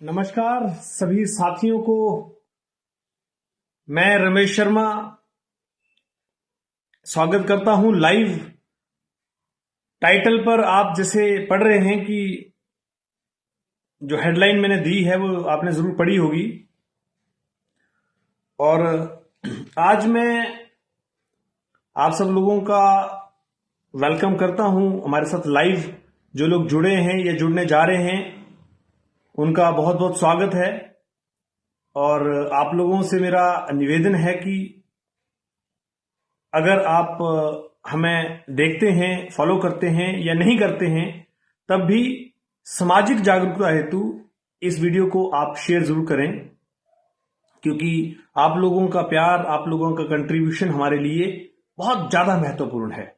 नमस्कार सभी साथियों को। मैं रमेश शर्मा स्वागत करता हूं लाइव। टाइटल पर आप जैसे पढ़ रहे हैं कि जो हेडलाइन मैंने दी है वो आपने जरूर पढ़ी होगी। और आज मैं आप सब लोगों का वेलकम करता हूं हमारे साथ लाइव। जो लोग जुड़े हैं या जुड़ने जा रहे हैं उनका बहुत बहुत स्वागत है। और आप लोगों से मेरा निवेदन है कि अगर आप हमें देखते हैं, फॉलो करते हैं या नहीं करते हैं, तब भी सामाजिक जागरूकता हेतु इस वीडियो को आप शेयर जरूर करें, क्योंकि आप लोगों का प्यार, आप लोगों का कंट्रीब्यूशन हमारे लिए बहुत ज्यादा महत्वपूर्ण है।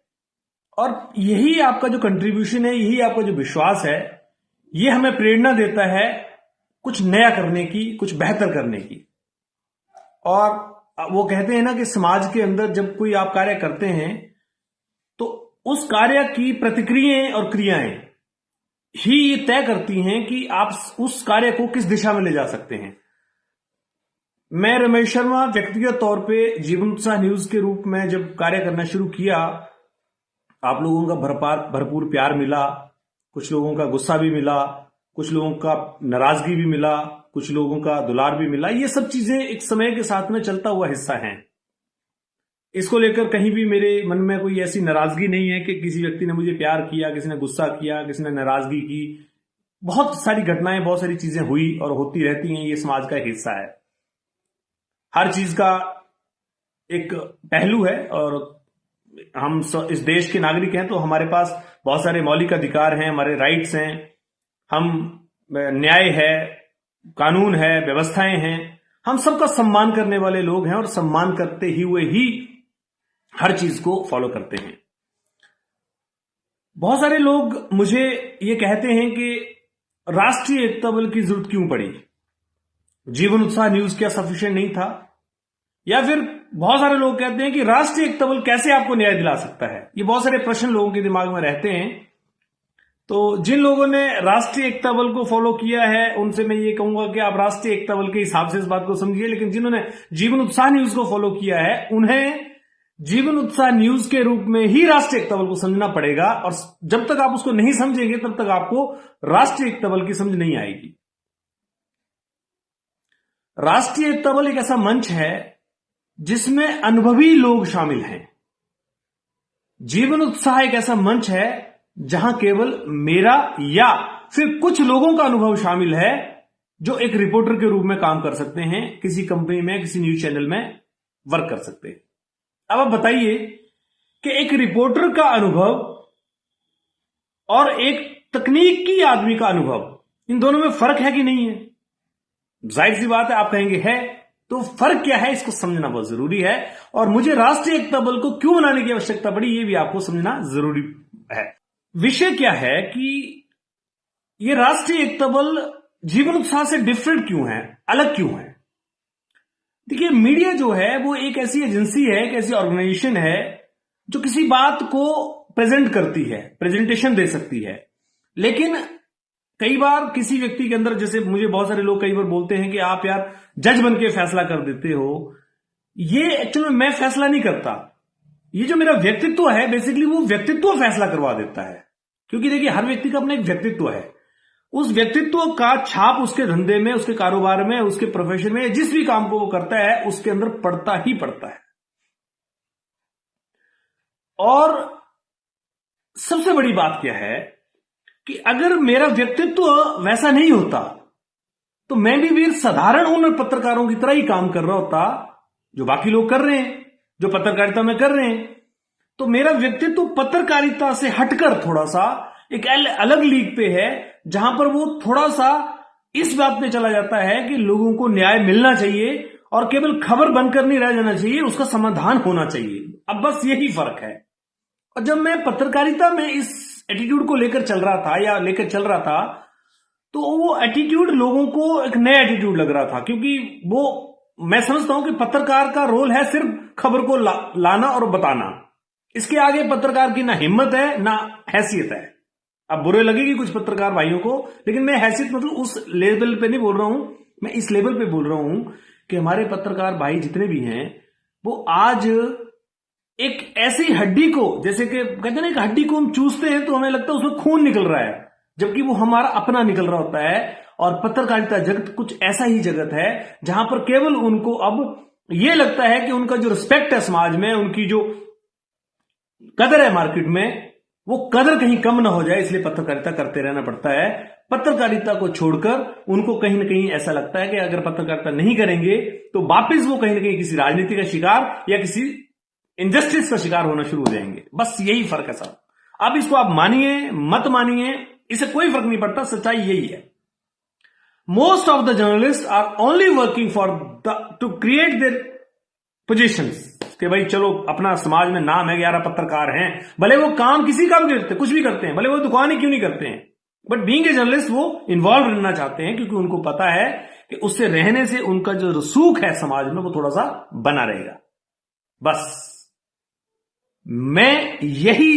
और यही आपका जो कंट्रीब्यूशन है, यही आपका जो विश्वास है, ये हमें प्रेरणा देता है कुछ नया करने की, कुछ बेहतर करने की। और वो कहते हैं ना कि समाज के अंदर जब कोई आप कार्य करते हैं तो उस कार्य की प्रतिक्रियाएं और क्रियाएं ही ये तय करती हैं कि आप उस कार्य को किस दिशा में ले जा सकते हैं। मैं रमेश शर्मा व्यक्तिगत तौर पे जीवन उत्साह न्यूज के रूप में जब कार्य करना शुरू किया, आप लोगों का भरपूर प्यार मिला, कुछ लोगों का गुस्सा भी मिला, कुछ लोगों का नाराजगी भी मिला, कुछ लोगों का दुलार भी मिला। ये सब चीजें एक समय के साथ में चलता हुआ हिस्सा हैं। इसको लेकर कहीं भी मेरे मन में कोई ऐसी नाराजगी नहीं है कि किसी व्यक्ति ने मुझे प्यार किया, किसी ने गुस्सा किया, किसी ने नाराजगी की। बहुत सारी घटनाएं, बहुत सारी चीजें हुई और होती रहती हैं। ये समाज का एक हिस्सा है। हर चीज का एक पहलू है और हम इस देश के नागरिक हैं तो हमारे पास बहुत सारे मौलिक अधिकार हैं, हमारे राइट्स हैं, हम न्याय है, कानून है, व्यवस्थाएं हैं। हम सबका सम्मान करने वाले लोग हैं और सम्मान करते ही हुए ही हर चीज को फॉलो करते हैं। बहुत सारे लोग मुझे ये कहते हैं कि राष्ट्रीय एकता बल की जरूरत क्यों पड़ी, जीवन उत्साह न्यूज क्या सफिशिएंट नहीं था? या फिर बहुत सारे लोग कहते हैं कि राष्ट्रीय एकता बल कैसे आपको न्याय दिला सकता है? ये बहुत सारे प्रश्न लोगों के दिमाग में रहते हैं। तो जिन लोगों ने राष्ट्रीय एकता बल को फॉलो किया है उनसे मैं ये कहूंगा कि आप राष्ट्रीय एकता बल के हिसाब से इस बात को समझिए। लेकिन जिन्होंने जीवन उत्साह न्यूज को फॉलो किया है उन्हें जीवन उत्साह न्यूज के रूप में ही राष्ट्रीय एकता बल को समझना पड़ेगा। और जब तक आप उसको नहीं समझेंगे तब तक आपको राष्ट्रीय एकता बल की समझ नहीं आएगी। राष्ट्रीय एकता बल एक ऐसा मंच है जिसमें अनुभवी लोग शामिल हैं। जीवन उत्साह एक ऐसा मंच है जहां केवल मेरा या फिर कुछ लोगों का अनुभव शामिल है जो एक रिपोर्टर के रूप में काम कर सकते हैं, किसी कंपनी में, किसी न्यूज चैनल में वर्क कर सकते हैं। अब आप बताइए कि एक रिपोर्टर का अनुभव और एक तकनीकी आदमी का अनुभव, इन दोनों में फर्क है कि नहीं है? जाहिर सी बात है, आप कहेंगे है। तो फर्क क्या है, इसको समझना बहुत जरूरी है। और मुझे राष्ट्रीय एकता बल को क्यों बनाने की आवश्यकता पड़ी, यह भी आपको समझना जरूरी है। विषय क्या है कि ये राष्ट्रीय एकता बल जीवन उत्साह से डिफरेंट क्यों है, अलग क्यों है? देखिए, मीडिया जो है वो एक ऐसी एजेंसी है, एक ऐसी ऑर्गेनाइजेशन है जो किसी बात को प्रेजेंट करती है, प्रेजेंटेशन दे सकती है। लेकिन कई बार किसी व्यक्ति के अंदर, जैसे मुझे बहुत सारे लोग कई बार बोलते हैं कि आप यार जज बन के फैसला कर देते हो। ये एक्चुअली मैं फैसला नहीं करता, ये जो मेरा व्यक्तित्व है बेसिकली वो व्यक्तित्व फैसला करवा देता है। क्योंकि देखिए, हर व्यक्ति का अपना एक व्यक्तित्व है। उस व्यक्तित्व का छाप उसके धंधे में, उसके कारोबार में, उसके प्रोफेशन में, जिस भी काम को वो करता है उसके अंदर पड़ता ही पड़ता है। और सबसे बड़ी बात क्या है कि अगर मेरा व्यक्तित्व वैसा नहीं होता तो मैं भी साधारण उन पत्रकारों की तरह ही काम कर रहा होता जो बाकी लोग कर रहे हैं, जो पत्रकारिता में कर रहे हैं। तो मेरा व्यक्तित्व पत्रकारिता से हटकर थोड़ा सा एक अलग लीग पे है, जहां पर वो थोड़ा सा इस बात पे चला जाता है कि लोगों को न्याय मिलना चाहिए और केवल खबर बनकर नहीं रह जाना चाहिए, उसका समाधान होना चाहिए। अब बस यही फर्क है। और जब मैं पत्रकारिता में इस एटीट्यूड को लेकर चल रहा था तो वो एटीट्यूड लोगों को एक नया एटीट्यूड लग रहा था। क्योंकि वो, मैं समझता हूं कि पत्रकार का रोल है सिर्फ खबर को लाना और बताना। इसके आगे पत्रकार की ना हिम्मत है ना हैसियत है। अब बुरे लगेगी कुछ पत्रकार भाइयों को, लेकिन मैं हैसियत मतलब उस लेवल पे नहीं बोल रहा हूं, मैं इस लेवल पे बोल रहा हूं कि हमारे पत्रकार भाई जितने भी हैं वो आज एक ऐसी हड्डी को, जैसे कि कहते हैं ना, एक हड्डी को हम चूसते हैं तो हमें लगता है उसमें खून निकल रहा है, जबकि वो हमारा अपना निकल रहा होता है। और पत्रकारिता जगत कुछ ऐसा ही जगत है जहां पर केवल उनको अब यह लगता है कि उनका जो रिस्पेक्ट है समाज में, उनकी जो कदर है मार्केट में, वो कदर कहीं कम ना हो जाए, इसलिए पत्रकारिता करते रहना पड़ता है। पत्रकारिता को छोड़कर उनको कहीं ना कहीं ऐसा लगता है कि अगर पत्रकारिता नहीं करेंगे तो वापिस वो कहीं ना कहीं किसी राजनीति का शिकार या किसी इनजस्टिस का शिकार होना शुरू हो जाएंगे। बस यही फर्क है साहब। अब इसको आप मानिए मत मानिए, इससे कोई फर्क नहीं पड़ता, सच्चाई यही है। Most of the journalist are only working for to create their positions, कि भाई चलो अपना समाज में नाम है, 11 पत्रकार हैं, भले वो काम किसी का भी करते, कुछ भी करते हैं, भले वो दुकान ही क्यों नहीं करते हैं, बट बीइंग ए जर्नलिस्ट वो इन्वॉल्व रहना चाहते हैं, क्योंकि उनको पता है कि उससे रहने से उनका जो रसूख है समाज में वो थोड़ा सा बना रहेगा। बस मैं यही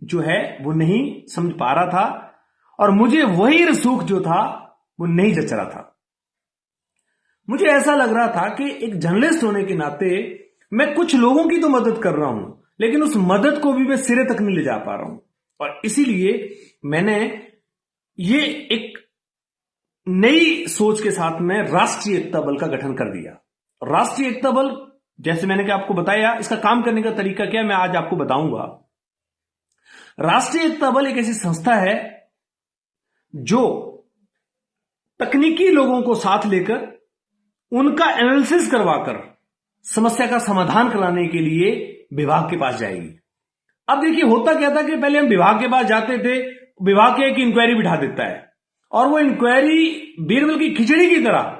जो है वो नहीं समझ पा रहा था, और मुझे वही रसूख जो था वो नहीं जच रहा था। मुझे ऐसा लग रहा था कि एक जर्नलिस्ट होने के नाते मैं कुछ लोगों की तो मदद कर रहा हूं, लेकिन उस मदद को भी मैं सिरे तक नहीं ले जा पा रहा हूं, और इसीलिए मैंने ये एक नई सोच के साथ में राष्ट्रीय एकता बल का गठन कर दिया। राष्ट्रीय एकता बल, जैसे मैंने आपको बताया, इसका काम करने का तरीका क्या है मैं आज आपको बताऊंगा। राष्ट्रीय एकता बल एक ऐसी संस्था है जो तकनीकी लोगों को साथ लेकर उनका एनालिसिस करवाकर समस्या का समाधान कराने के लिए विभाग के पास जाएगी। अब देखिए होता क्या था कि पहले हम विभाग के पास जाते थे, विभाग के एक इंक्वायरी बिठा देता है, और वो इंक्वायरी बीरबल की खिचड़ी की तरह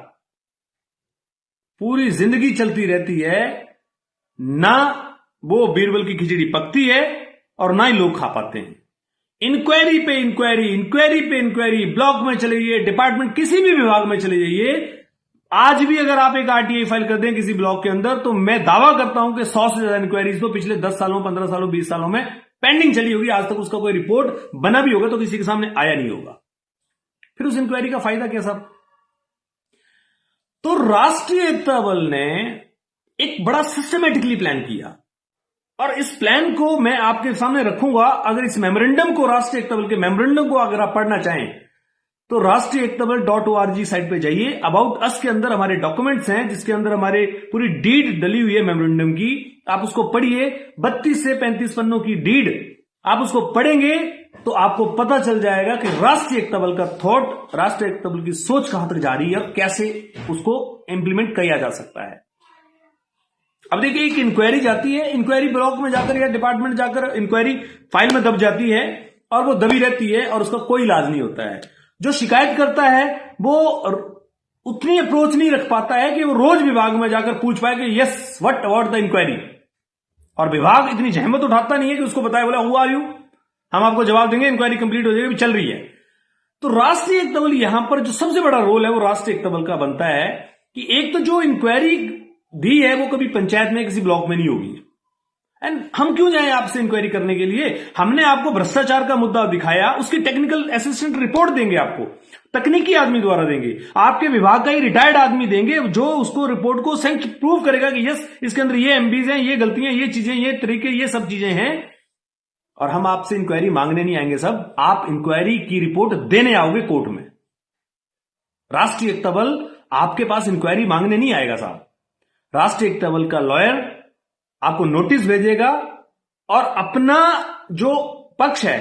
पूरी जिंदगी चलती रहती है। ना वो बीरबल की खिचड़ी पकती है और ना ही लोग खा पाते हैं। इंक्वायरी पे इंक्वायरी, इंक्वायरी पे इंक्वायरी, ब्लॉक में चले जाइए, डिपार्टमेंट किसी भी विभाग में चले जाइए, आज भी अगर आप एक आरटीआई फाइल कर दें किसी ब्लॉक के अंदर, तो मैं दावा करता हूं कि 100 से ज्यादा इंक्वायरीज तो पिछले 10 सालों, 15 सालों, 20 सालों में पेंडिंग चली होगी। आज तक उसका कोई रिपोर्ट बना भी होगा तो किसी के सामने आया नहीं होगा। फिर उस इंक्वायरी का फायदा क्या साहब? तो राष्ट्रीय एकता बल ने एक बड़ा सिस्टमेटिकली प्लान किया, और इस प्लान को मैं आपके सामने रखूंगा। अगर इस मेमोरेंडम को, राष्ट्रीय एकता बल के मेमोरेंडम को अगर आप पढ़ना चाहें तो राष्ट्रीय एकता बल .org साइट पे जाइए। अबाउट अस के अंदर हमारे डॉक्यूमेंट्स हैं, जिसके अंदर हमारे पूरी डीड डली हुई है मेमोरेंडम की। आप उसको पढ़िए, 32 से 35 पन्नों की डीड आप उसको पढ़ेंगे तो आपको पता चल जाएगा कि राष्ट्रीय एकता बल का थॉट, राष्ट्रीय एकता बल की सोच कहां तक जा रही है और कैसे उसको इंप्लीमेंट किया जा सकता है। अब देखिए, एक इंक्वायरी जाती है, इंक्वायरी ब्लॉक में जाकर या डिपार्टमेंट जाकर इंक्वायरी फाइल में दब जाती है, और वो दबी रहती है और उसका कोई इलाज नहीं होता है। जो शिकायत करता है वो उतनी अप्रोच नहीं रख पाता है कि वो रोज विभाग में जाकर पूछ पाए कि yes what about the inquiry, और विभाग इतनी जहमत उठाता नहीं है कि उसको बताए, बोला हु आर यू, हम आपको जवाब देंगे, इंक्वायरी कंप्लीट हो जाएगी, चल रही है। तो राष्ट्रीय एकता बल यहां पर जो सबसे बड़ा रोल है वो राष्ट्रीय एकता बल का बनता है कि एक तो जो इंक्वायरी दी है वो कभी पंचायत में किसी ब्लॉक में नहीं होगी। एंड हम क्यों जाए आपसे इंक्वायरी करने के लिए? हमने आपको भ्रष्टाचार का मुद्दा दिखाया, उसकी टेक्निकल असिस्टेंट रिपोर्ट देंगे, आपको तकनीकी आदमी द्वारा देंगे, आपके विभाग का ही रिटायर्ड आदमी देंगे जो उसको रिपोर्ट को सही प्रूव करेगा कि यस इसके अंदर ये एमबीज हैं, ये गलतियां, ये चीजें, ये तरीके, ये सब चीजें हैं। और हम आपसे इंक्वायरी मांगने नहीं आएंगे सब, आप इंक्वायरी की रिपोर्ट देने आओगे कोर्ट में। राष्ट्रीय एकता बल आपके पास इंक्वायरी मांगने नहीं आएगा साहब। राष्ट्रीय एकता बल का लॉयर आपको नोटिस भेजेगा और अपना जो पक्ष है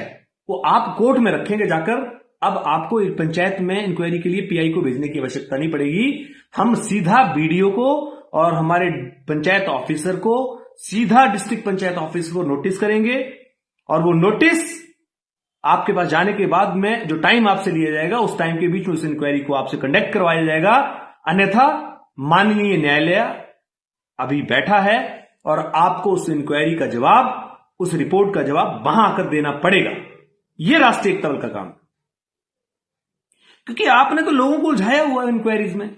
वो आप कोर्ट में रखेंगे जाकर। अब आपको एक पंचायत में इंक्वायरी के लिए पीआई को भेजने की आवश्यकता नहीं पड़ेगी। हम सीधा बीडीओ को और हमारे पंचायत ऑफिसर को, सीधा डिस्ट्रिक्ट पंचायत ऑफिसर को नोटिस करेंगे, और वो नोटिस आपके पास जाने के बाद में जो टाइम आपसे लिया जाएगा उस टाइम के बीच में उस इंक्वायरी को आपसे कंडक्ट करवाया जाएगा। अन्यथा माननीय न्यायालय अभी बैठा है और आपको उस इंक्वायरी का जवाब, उस रिपोर्ट का जवाब वहां आकर देना पड़ेगा। यह राष्ट्रीय एकता बल का काम, क्योंकि आपने तो लोगों को उलझाया हुआ है इंक्वायरीज में,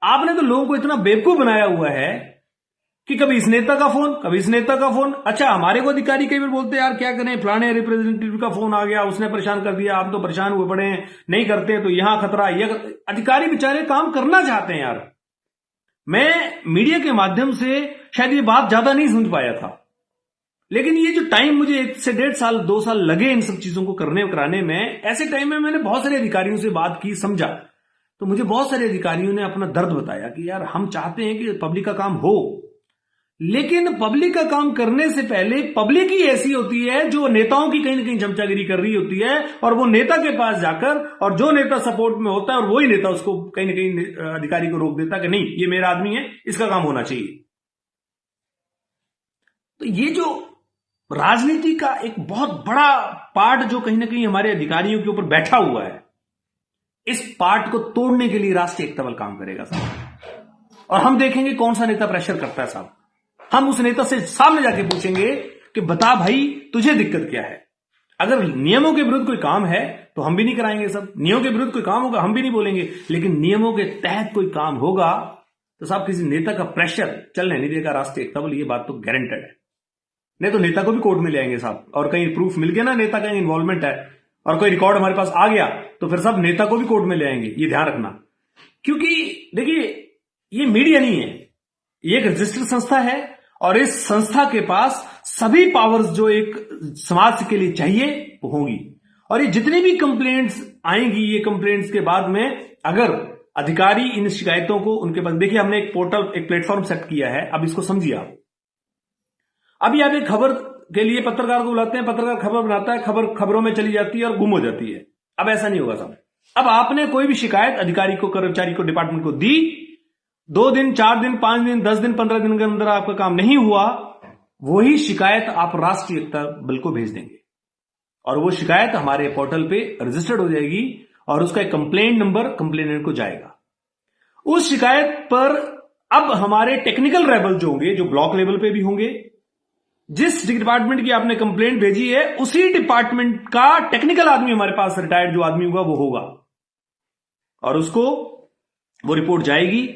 आपने तो लोगों को इतना बेवकूफ बनाया हुआ है कि कभी इस नेता का फोन, कभी इस नेता का फोन। अच्छा, हमारे को अधिकारी कई बार बोलते हैं यार क्या करें, फलाने रिप्रेजेंटेटिव का फोन आ गया, उसने परेशान कर दिया, आप तो परेशान हुए पड़े हैं, नहीं करते तो यहां खतरा, अधिकारी बेचारे काम करना चाहते हैं यार। मैं मीडिया के माध्यम से शायद ये बात ज्यादा नहीं समझ पाया था, लेकिन ये जो टाइम मुझे 1 से 1.5 साल 2 साल लगे इन सब चीजों को करने कराने में, ऐसे टाइम में मैंने बहुत सारे अधिकारियों से बात की, समझा, तो मुझे बहुत सारे अधिकारियों ने अपना दर्द बताया कि यार हम चाहते हैं कि पब्लिक का काम हो, लेकिन पब्लिक का काम करने से पहले पब्लिक ही ऐसी होती है जो नेताओं की कहीं ना कहीं चमचागिरी कर रही होती है, और वो नेता के पास जाकर, और जो नेता सपोर्ट में होता है और वही नेता उसको कहीं ना कहीं अधिकारी को रोक देता कि नहीं ये मेरा आदमी है, इसका काम होना चाहिए। तो ये जो राजनीति का एक बहुत बड़ा पार्ट जो कहीं ना कहीं हमारे अधिकारियों के ऊपर बैठा हुआ है, इस पार्ट को तोड़ने के लिए राष्ट्रीय एकता बल काम करेगा साहब। और हम देखेंगे कौन सा नेता प्रेशर करता है साहब। हम उस नेता से सामने जाके पूछेंगे कि बता भाई तुझे दिक्कत क्या है। अगर नियमों के विरुद्ध कोई काम है तो हम भी नहीं कराएंगे सब, नियमों के विरुद्ध कोई काम होगा हम भी नहीं बोलेंगे, लेकिन नियमों के तहत कोई काम होगा तो साहब किसी नेता का प्रेशर चलने नहीं देगा राष्ट्रीय एकता बल, ये बात तो गारंटेड है। नहीं तो नेता को भी कोर्ट में ले आएंगे साहब, और कहीं प्रूफ मिल गया ना नेता का इन्वॉल्वमेंट है और कोई रिकॉर्ड हमारे पास आ गया तो फिर सब नेता को भी कोर्ट में ले आएंगे, ये ध्यान रखना। क्योंकि देखिए ये मीडिया नहीं है, ये एक रजिस्टर्ड संस्था है, और इस संस्था के पास सभी पावर्स जो एक समाज के लिए चाहिए वो होंगी। और ये जितनी भी कंप्लेंट्स आएंगी, ये कंप्लेंट्स के बाद में अगर अधिकारी इन शिकायतों को उनके पास, देखिए हमने एक पोर्टल, एक प्लेटफॉर्म सेट किया है, अब इसको समझिए आप। अभी आप एक खबर के लिए पत्रकार को बुलाते हैं, पत्रकार खबर बनाता है, खबर खबरों में चली जाती है और गुम हो जाती है। अब ऐसा नहीं होगा साहब। अब आपने कोई भी शिकायत अधिकारी को, कर्मचारी को, डिपार्टमेंट को दी, 2 दिन, 4 दिन, 5 दिन, 10 दिन, 15 दिन के अंदर आपका काम नहीं हुआ, वही शिकायत आप राष्ट्रीय एकता बल को भेज देंगे और वो शिकायत हमारे पोर्टल पे रजिस्टर्ड हो जाएगी और उसका एक कंप्लेंट नंबर कंप्लेनेंट को जाएगा। उस शिकायत पर अब हमारे टेक्निकल रेबल जो होंगे, जो ब्लॉक लेवल पे भी होंगे, जिस डिपार्टमेंट की आपने कंप्लेंट भेजी है उसी डिपार्टमेंट का टेक्निकल आदमी हमारे पास, रिटायर्ड जो आदमी होगा वो होगा, और उसको वो रिपोर्ट जाएगी।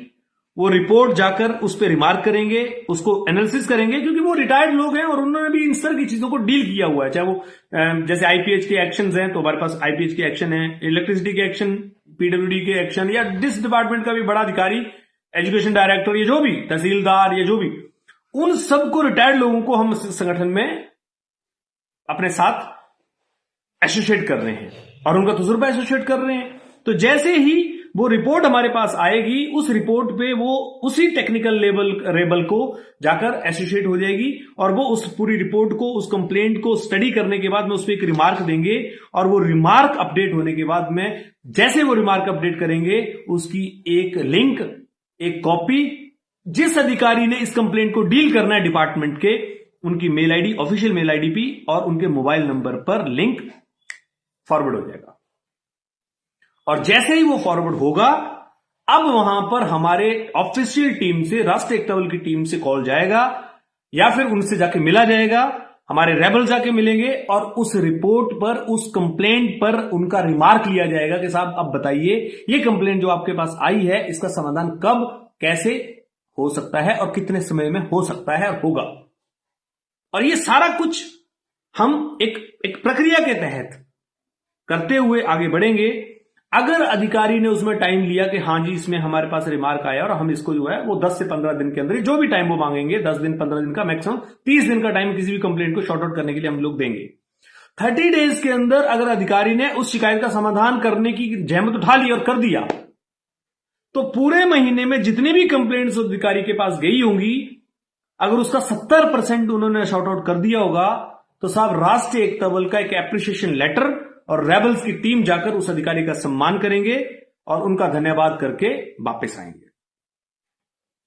वो रिपोर्ट जाकर उस पर रिमार्क करेंगे, उसको एनालिसिस करेंगे, क्योंकि वो रिटायर्ड लोग हैं और उन्होंने भी इन तरह की चीजों को डील किया हुआ है। चाहे वो जैसे आईपीएच के एक्शंस हैं तो हमारे पास आईपीएच के एक्शन है, इलेक्ट्रिसिटी के एक्शन, पीडब्ल्यूडी के एक्शन, या जिस डिपार्टमेंट का भी बड़ा अधिकारी, एजुकेशन डायरेक्टर, ये जो भी तहसीलदार, ये जो भी, उन सबको, रिटायर्ड लोगों को हम संगठन में अपने साथ एसोसिएट कर रहे हैं और उनका तजुर्बा एसोसिएट कर रहे हैं। तो जैसे ही वो रिपोर्ट हमारे पास आएगी, उस रिपोर्ट पे वो उसी टेक्निकल रेबल को जाकर एसोसिएट हो जाएगी और वो उस पूरी रिपोर्ट को, उस कंप्लेंट को स्टडी करने के बाद में उस पर एक रिमार्क देंगे, और वो रिमार्क अपडेट होने के बाद में, जैसे वो रिमार्क अपडेट करेंगे, उसकी एक लिंक, एक कॉपी जिस अधिकारी ने इस कंप्लेंट को डील करना है डिपार्टमेंट के, उनकी mail ID, official mail ID पे और उनके मोबाइल नंबर पर लिंक फॉरवर्ड हो जाएगा। और जैसे ही वो फॉरवर्ड होगा, अब वहां पर हमारे ऑफिशियल टीम से, राष्ट्रीय एकता बल की टीम से कॉल जाएगा या फिर उनसे जाके मिला जाएगा, हमारे रेबल जाके मिलेंगे और उस रिपोर्ट पर, उस कंप्लेंट पर उनका रिमार्क लिया जाएगा कि साहब अब बताइए ये कंप्लेंट जो आपके पास आई है इसका समाधान कब, कैसे हो सकता है और कितने समय में हो सकता है और होगा। और ये सारा कुछ हम एक प्रक्रिया के तहत करते हुए आगे बढ़ेंगे। अगर अधिकारी ने उसमें टाइम लिया कि हाँ जी इसमें हमारे पास रिमार्क आया और हम इसको जो है वो 10 से 15 दिन के अंदर, जो भी टाइम वो मांगेंगे, 10 दिन, 15 दिन का, मैक्सिमम 30 दिन का टाइम किसी भी कंप्लेंट को शॉर्ट आउट करने के लिए हम लोग देंगे। 30 डेज के अंदर अगर अधिकारी ने उस शिकायत का समाधान करने की जहमत उठा ली और कर दिया, तो पूरे महीने में जितनी भी कंप्लेंट्स अधिकारी के पास गई होंगी, अगर उसका 70% उन्होंने शॉर्ट आउट कर दिया होगा, तो साहब राष्ट्रीय एकता बल का एक एप्रिसिएशन लेटर और रेबल्स की टीम जाकर उस अधिकारी का सम्मान करेंगे और उनका धन्यवाद करके वापस आएंगे।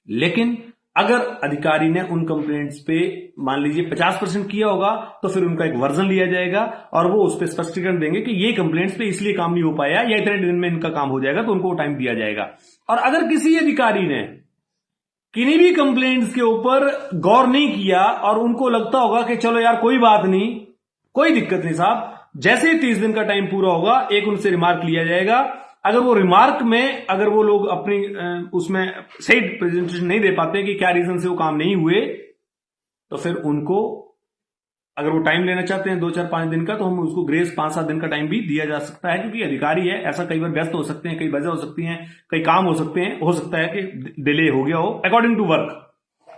लेकिन अगर अधिकारी ने उन कंप्लेंट्स पे मान लीजिए 50% किया होगा, तो फिर उनका एक वर्जन लिया जाएगा और वो उस पर स्पष्टीकरण देंगे कि ये कंप्लेंट्स पे इसलिए काम नहीं हो पाया या इतने दिन में इनका काम हो जाएगा, तो उनको टाइम दिया जाएगा। और अगर किसी अधिकारी ने किन्हीं भी कंप्लेंट्स के ऊपर गौर नहीं किया और उनको लगता होगा कि चलो यार कोई बात नहीं, कोई दिक्कत नहीं साहब, जैसे ही 30 दिन का टाइम पूरा होगा, एक उनसे रिमार्क लिया जाएगा अगर वो रिमार्क में अगर वो लोग अपनी उसमें सही प्रेजेंटेशन नहीं दे पाते कि क्या रीजन से वो काम नहीं हुए, तो फिर उनको अगर वो टाइम लेना चाहते हैं 2-4-5 दिन का, तो हम उसको ग्रेस 5-7 दिन का टाइम भी दिया जा सकता है, क्योंकि अधिकारी है, ऐसा कई बार व्यस्त हो सकते हैं, कई वजह हो सकती हैं, कई काम हो सकते हैं, हो सकता है कि डिले हो गया हो अकॉर्डिंग टू वर्क।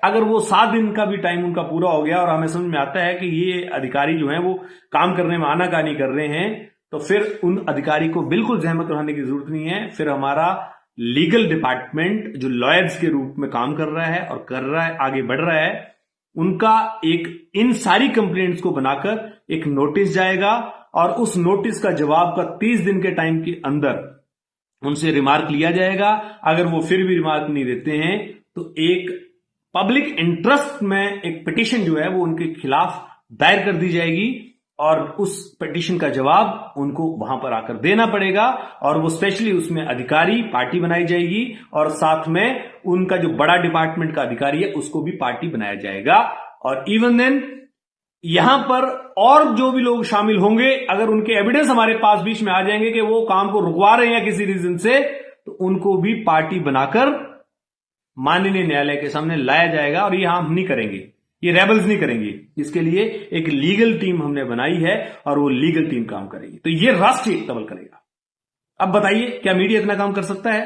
अगर वो 7 दिन का भी टाइम उनका पूरा हो गया और हमें समझ में आता है कि ये अधिकारी जो है वो काम करने में आनाकानी कर रहे हैं, तो फिर उन अधिकारी को बिल्कुल जहमत उठाने की जरूरत नहीं है। फिर हमारा लीगल डिपार्टमेंट जो लॉयर्स के रूप में काम कर रहा है और कर रहा है, आगे बढ़ रहा है, उनका एक इन सारी कंप्लेंट्स को बनाकर एक नोटिस जाएगा और उस नोटिस का जवाब का 30 दिन के टाइम के अंदर उनसे रिमार्क लिया जाएगा। अगर वो फिर भी रिमार्क नहीं देते हैं तो एक पब्लिक इंटरेस्ट में एक पिटीशन जो है वो उनके खिलाफ दायर कर दी जाएगी और उस पिटीशन का जवाब उनको वहां पर आकर देना पड़ेगा, और वो स्पेशली उसमें अधिकारी पार्टी बनाई जाएगी और साथ में उनका जो बड़ा डिपार्टमेंट का अधिकारी है उसको भी पार्टी बनाया जाएगा। और इवन देन यहां पर और जो भी लोग शामिल होंगे, अगर उनके एविडेंस हमारे पास बीच में आ जाएंगे कि वो काम को रुकवा रहे हैं किसी रीजन से, तो उनको भी पार्टी बनाकर माननीय न्यायालय के सामने लाया जाएगा। और ये हम नहीं करेंगे, ये रेबल्स नहीं करेंगे, इसके लिए एक लीगल टीम हमने बनाई है और वो लीगल टीम काम करेगी। तो ये राष्ट्रीय एकता बल करेगा। अब बताइए क्या मीडिया इतना काम कर सकता है?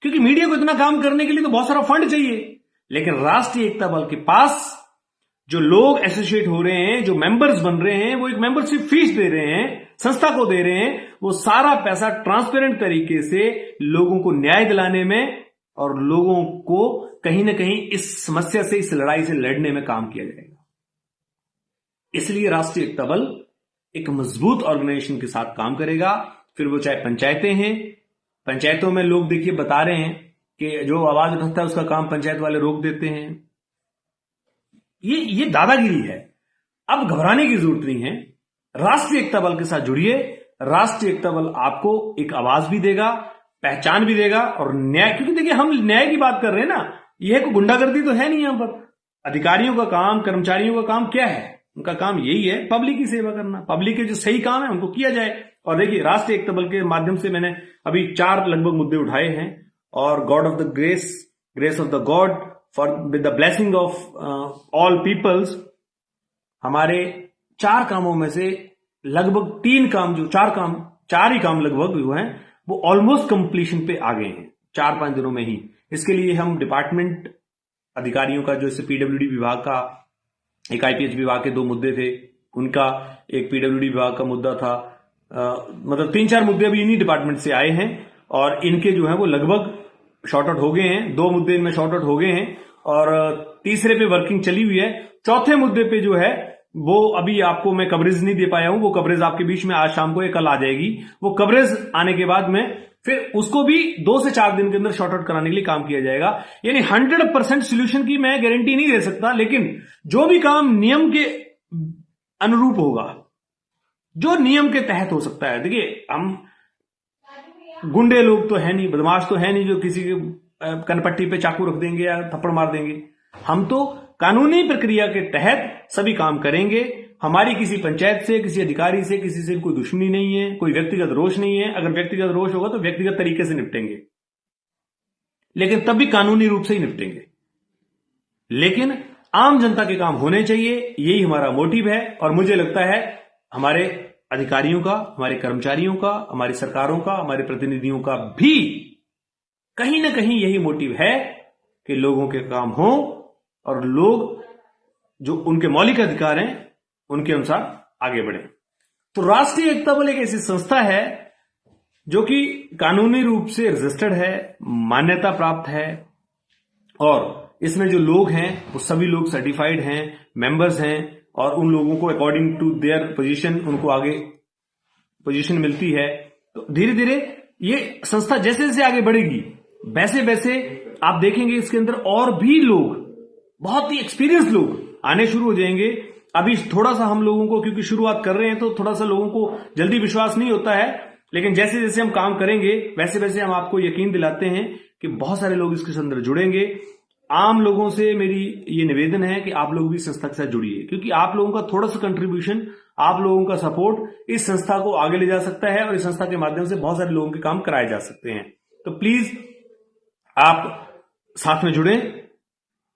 क्योंकि मीडिया को इतना काम करने के लिए तो बहुत सारा फंड चाहिए, लेकिन राष्ट्रीय एकता बल के पास जो लोग एसोसिएट हो रहे हैं, जो मेंबर्स बन रहे हैं, वो एक मेंबरशिप फीस दे रहे हैं, संस्था को दे रहे हैं, वो सारा पैसा ट्रांसपेरेंट तरीके से लोगों को न्याय दिलाने में और लोगों को कहीं ना कहीं इस समस्या से, इस लड़ाई से लड़ने में काम किया जाएगा। इसलिए राष्ट्रीय एकता बल एक मजबूत ऑर्गेनाइजेशन के साथ काम करेगा। फिर वो चाहे पंचायतें हैं, पंचायतों में लोग देखिए बता रहे हैं कि जो आवाज उठाता है उसका काम पंचायत वाले रोक देते हैं। ये दादागिरी है। अब घबराने की जरूरत नहीं है, राष्ट्रीय एकता बल के साथ जुड़िए। राष्ट्रीय एकता बल आपको एक आवाज भी देगा, पहचान भी देगा और न्याय, क्योंकि देखिए हम न्याय की बात कर रहे हैं ना, यह कोई गुंडागर्दी तो है नहीं। यहां पर अधिकारियों का काम, कर्मचारियों का काम क्या है? उनका काम यही है पब्लिक की सेवा करना, पब्लिक के जो सही काम है उनको किया जाए। और देखिए राष्ट्रीय एकता बल के माध्यम से मैंने अभी 4 लगभग मुद्दे उठाए हैं, और God of the grace of the God for with the blessing of all peoples, हमारे 4 कामों में से लगभग 3 काम, जो 4 ही काम लगभग जो हैं वो ऑलमोस्ट कंप्लीशन पे आ गए हैं 4-5 दिनों में ही। इसके लिए हम डिपार्टमेंट अधिकारियों का, जो पीडब्ल्यूडी विभाग का, एक आईपीएच विभाग के 2 मुद्दे थे, उनका एक पीडब्ल्यूडी विभाग का मुद्दा था, मतलब 3-4 मुद्दे अभी इन्हीं डिपार्टमेंट से आए हैं और इनके जो है वो लगभग शॉर्ट आउट हो गए हैं। 2 मुद्दे इनमें शॉर्ट आउट हो गए हैं और तीसरे पे वर्किंग चली हुई है। चौथे मुद्दे पे जो है वो अभी आपको मैं कवरेज नहीं दे पाया हूं, वो कवरेज आपके बीच में आज शाम को या कल आ जाएगी। वो कवरेज आने के बाद में फिर उसको भी 2 से 4 दिन के अंदर शॉर्ट आउट कराने के लिए काम किया जाएगा। यानी 100% सोल्यूशन की मैं गारंटी नहीं दे सकता, लेकिन जो भी काम नियम के अनुरूप होगा, जो नियम के तहत हो सकता है। देखिए हम गुंडे लोग तो है नहीं, बदमाश तो है नहीं जो किसी के कनपट्टी पे चाकू रख देंगे या थप्पड़ मार देंगे। हम तो कानूनी प्रक्रिया के तहत सभी काम करेंगे। हमारी किसी पंचायत से, किसी अधिकारी से, किसी से कोई दुश्मनी नहीं है, कोई व्यक्तिगत रोष नहीं है। अगर व्यक्तिगत रोष होगा तो व्यक्तिगत तरीके से निपटेंगे, लेकिन तब भी कानूनी रूप से ही निपटेंगे। लेकिन आम जनता के काम होने चाहिए, यही हमारा मोटिव है। और मुझे लगता है हमारे अधिकारियों का, हमारे कर्मचारियों का, हमारी सरकारों का, हमारे प्रतिनिधियों का भी कहीं ना कहीं यही मोटिव है कि लोगों के काम हो और लोग जो उनके मौलिक अधिकार हैं उनके अनुसार आगे बढ़े। तो राष्ट्रीय एकता बल एक ऐसी संस्था है जो कि कानूनी रूप से रजिस्टर्ड है, मान्यता प्राप्त है, और इसमें जो लोग हैं वो सभी लोग सर्टिफाइड हैं, मेंबर्स हैं, और उन लोगों को अकॉर्डिंग टू देयर पोजीशन उनको आगे पोजीशन मिलती है। तो धीरे धीरे ये संस्था जैसे जैसे आगे बढ़ेगी वैसे वैसे आप देखेंगे इसके अंदर और भी लोग, बहुत ही एक्सपीरियंस लोग आने शुरू हो जाएंगे। अभी थोड़ा सा हम लोगों को, क्योंकि शुरुआत कर रहे हैं तो थोड़ा सा लोगों को जल्दी विश्वास नहीं होता है, लेकिन जैसे जैसे हम काम करेंगे वैसे वैसे हम आपको यकीन दिलाते हैं कि बहुत सारे लोग इसके अंदर जुड़ेंगे। आम लोगों से मेरी ये निवेदन है कि आप लोग भी संस्था के साथ जुड़िए, क्योंकि आप लोगों का थोड़ा सा कंट्रीब्यूशन आप लोगों का सपोर्ट इस संस्था को आगे ले जा सकता है और इस संस्था के माध्यम से बहुत सारे लोगों के काम कराए जा सकते हैं। तो प्लीज आप साथ में जुड़ें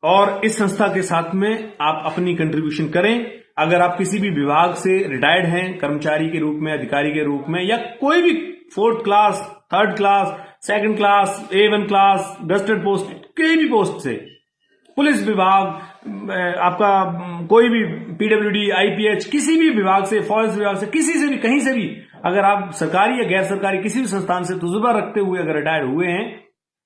और इस संस्था के साथ में आप अपनी कंट्रीब्यूशन करें। अगर आप किसी भी विभाग से रिटायर्ड हैं, कर्मचारी के रूप में, अधिकारी के रूप में, या कोई भी 4th class, 3rd class, 2nd class, A1 class, gazetted post, कोई भी पोस्ट से, पुलिस विभाग, आपका कोई भी PWD, IPH, किसी भी विभाग से, फॉरेस्ट विभाग से, किसी से भी, कहीं से भी, अगर आप सरकारी या गैर सरकारी किसी भी संस्थान से तजुर्बा रखते हुए अगर रिटायर हुए हैं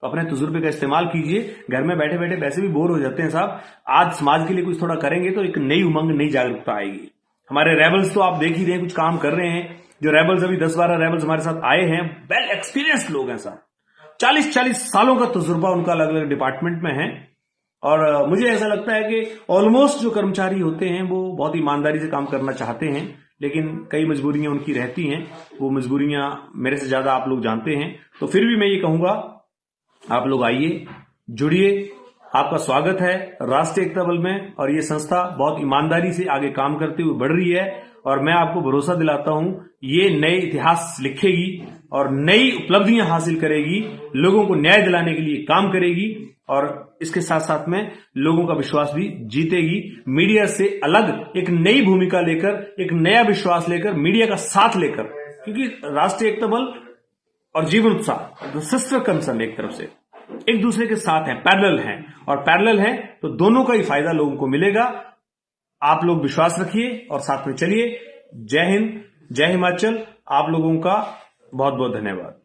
तो अपने तजुर्बे का इस्तेमाल कीजिए। घर में बैठे बैठे वैसे भी बोर हो जाते हैं साहब, आज समाज के लिए कुछ थोड़ा करेंगे तो एक नई उमंग, नई जागरूकता आएगी। हमारे रेबल्स तो आप देख ही रहे हैं, कुछ काम कर रहे हैं। जो रेबल्स अभी 10-12 रेबल्स हमारे साथ आए हैं, वेल एक्सपीरियंस्ड लोग हैं साहब, 40-40 सालों का तजुर्बा उनका अलग अलग डिपार्टमेंट में है। और मुझे ऐसा लगता है कि ऑलमोस्ट जो कर्मचारी होते हैं वो बहुत ईमानदारी से काम करना चाहते हैं, लेकिन कई मजबूरियां उनकी रहती हैं। वो मजबूरियां मेरे से ज्यादा आप लोग जानते हैं। तो फिर भी मैं ये कहूंगा, आप लोग आइए, जुड़िए, आपका स्वागत है राष्ट्रीय एकता बल में। और ये संस्था बहुत ईमानदारी से आगे काम करते हुए बढ़ रही है और मैं आपको भरोसा दिलाता हूं ये नए इतिहास लिखेगी और नई उपलब्धियां हासिल करेगी, लोगों को न्याय दिलाने के लिए काम करेगी और इसके साथ साथ में लोगों का विश्वास भी जीतेगी। मीडिया से अलग एक नई भूमिका लेकर, एक नया विश्वास लेकर, मीडिया का साथ लेकर, क्योंकि राष्ट्रीय एकता बल और जीवन उत्साह सिस्टर कंसर्न एक तरफ से एक दूसरे के साथ हैं, पैरेलल हैं, और पैरेलल हैं तो दोनों का ही फायदा लोगों को मिलेगा। आप लोग विश्वास रखिए और साथ में चलिए। जय हिंद, जय हिमाचल। आप लोगों का बहुत बहुत धन्यवाद।